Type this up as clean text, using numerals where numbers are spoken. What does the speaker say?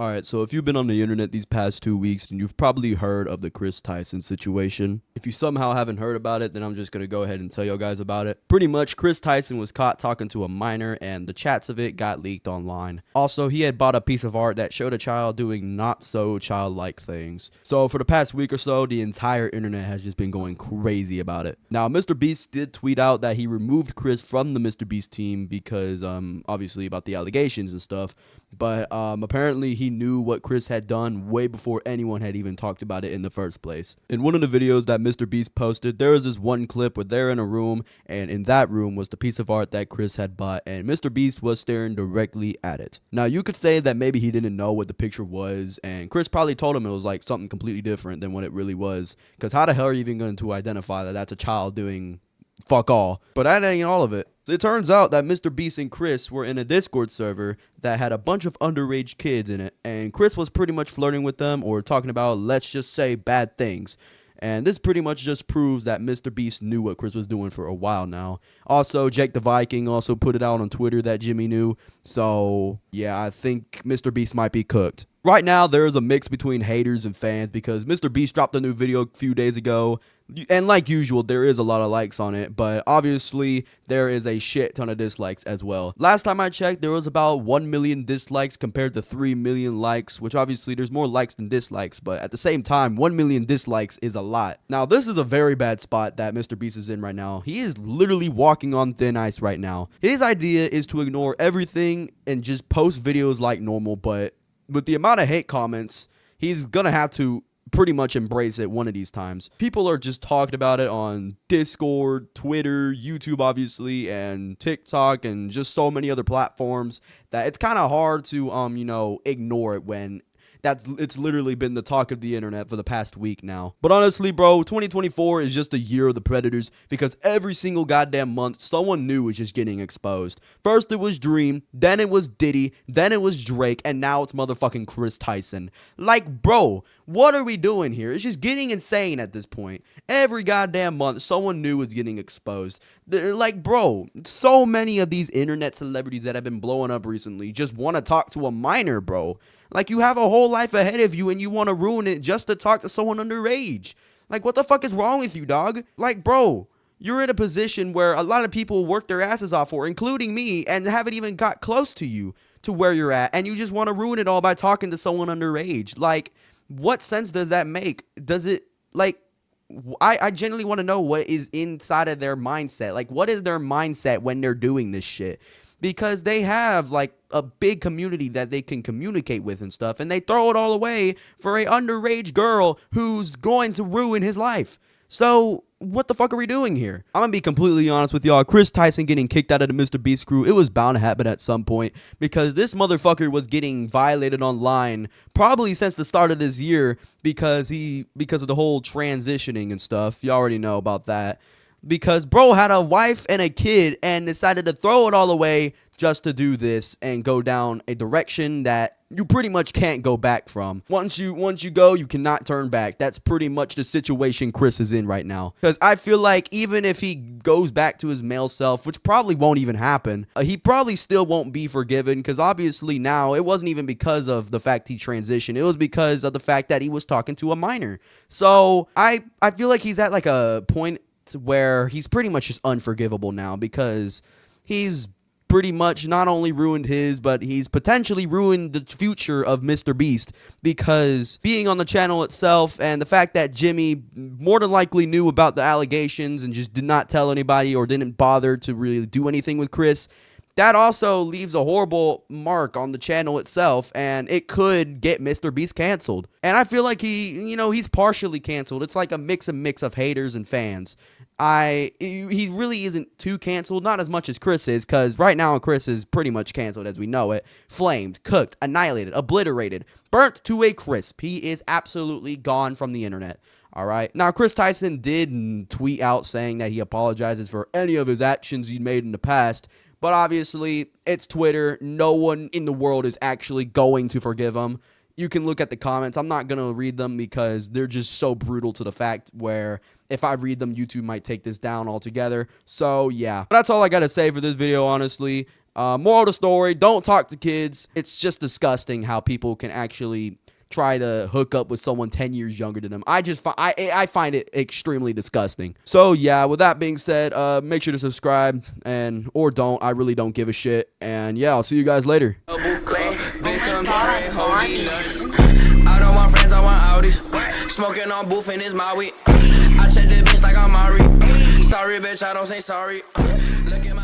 Alright, so if you've been on the internet these past 2 weeks, then you've probably heard of the Kris Tyson situation. If you somehow haven't heard about it, then I'm just gonna go ahead and tell you guys about it. Pretty much, Kris Tyson was caught talking to a minor, and the chats of it got leaked online. Also, he had bought a piece of art that showed a child doing not so childlike things. So for the past week or so, the entire internet has just been going crazy about it. Now, MrBeast did tweet out that he removed Kris from the MrBeast team because, obviously about the allegations and stuff. But apparently he knew what Kris had done way before anyone had even talked about it in the first place. In one of the videos that MrBeast posted, there was this one clip where they're in a room, and in that room was the piece of art that Kris had bought, and MrBeast was staring directly at it. Now, you could say that maybe he didn't know what the picture was, and Kris probably told him it was like something completely different than what it really was, because how the hell are you even going to identify that that's a child doing fuck all? But that ain't all of it. So it turns out that MrBeast and Kris were in a Discord server that had a bunch of underage kids in it, and Kris was pretty much flirting with them or talking about, let's just say, bad things. And this pretty much just proves that MrBeast knew what Kris was doing for a while now. Also, Jake the Viking also put it out on Twitter that Jimmy knew. So, yeah, I think MrBeast might be cooked. Right now, there is a mix between haters and fans because MrBeast dropped a new video a few days ago. And like usual, there is a lot of likes on it, but obviously there is a shit ton of dislikes as well. Last time I checked, there was about 1 million dislikes compared to 3 million likes, which obviously there's more likes than dislikes, but at the same time, 1 million dislikes is a lot. Now, this is a very bad spot that MrBeast is in right now. He is literally walking on thin ice right now. His idea is to ignore everything and just post videos like normal, but with the amount of hate comments, he's gonna have to pretty much embrace it one of these times. People are just talking about it on Discord, Twitter, YouTube obviously, and TikTok, and just so many other platforms that it's kind of hard to ignore it when it's literally been the talk of the internet for the past week now. But honestly, bro, 2024 is just a year of the predators because every single goddamn month, someone new is just getting exposed. First it was Dream, then it was Diddy, then it was Drake, and now it's motherfucking Kris Tyson. Like, bro, what are we doing here? It's just getting insane at this point. Every goddamn month, someone new is getting exposed. They're like, bro, so many of these internet celebrities that have been blowing up recently just want to talk to a minor, bro. Like, you have a whole life ahead of you and you want to ruin it just to talk to someone underage. Like, what the fuck is wrong with you, dog? Like, bro, you're in a position where a lot of people work their asses off for, including me, and haven't even got close to you to where you're at. And you just want to ruin it all by talking to someone underage. Like, what sense does that make? Does it, like, I genuinely want to know what is inside of their mindset. Like, what is their mindset when they're doing this shit? Because they have like a big community that they can communicate with and stuff, and they throw it all away for a underage girl who's going to ruin his life. So what the fuck are we doing here? I'm gonna be completely honest with y'all. Kris Tyson getting kicked out of the MrBeast crew, it was bound to happen at some point because this motherfucker was getting violated online probably since the start of this year because of the whole transitioning and stuff. You already know about that. Because bro had a wife and a kid and decided to throw it all away just to do this and go down a direction that you pretty much can't go back from. Once you go, you cannot turn back. That's pretty much the situation Kris is in right now. Because I feel like even if he goes back to his male self, which probably won't even happen, he probably still won't be forgiven because obviously now it wasn't even because of the fact he transitioned. It was because of the fact that he was talking to a minor. So I feel like he's at like a point where he's pretty much just unforgivable now because he's pretty much not only ruined his, but he's potentially ruined the future of MrBeast because being on the channel itself and the fact that Jimmy more than likely knew about the allegations and just did not tell anybody or didn't bother to really do anything with Kris, that also leaves a horrible mark on the channel itself, and it could get MrBeast canceled. And I feel like he's partially canceled. It's like a mix of haters and fans. He really isn't too canceled, not as much as Kris is, because right now Kris is pretty much canceled as we know it. Flamed, cooked, annihilated, obliterated, burnt to a crisp. He is absolutely gone from the internet. All right. Now, Kris Tyson did tweet out saying that he apologizes for any of his actions he made in the past. But obviously, it's Twitter. No one in the world is actually going to forgive him. You can look at the comments. I'm not going to read them because they're just so brutal to the fact where if I read them, YouTube might take this down altogether. So, yeah. But that's all I got to say for this video, honestly. Moral of the story, don't talk to kids. It's just disgusting how people can actually try to hook up with someone 10 years younger than them. I find it extremely disgusting. So yeah, with that being said, make sure to subscribe or don't. I really don't give a shit. And yeah, I'll see you guys later. Out of my friends, I want Audis. Smoking on booth and it's my weed. I check the bitch like I'm Mari. Sorry, bitch, I don't say sorry. Look at my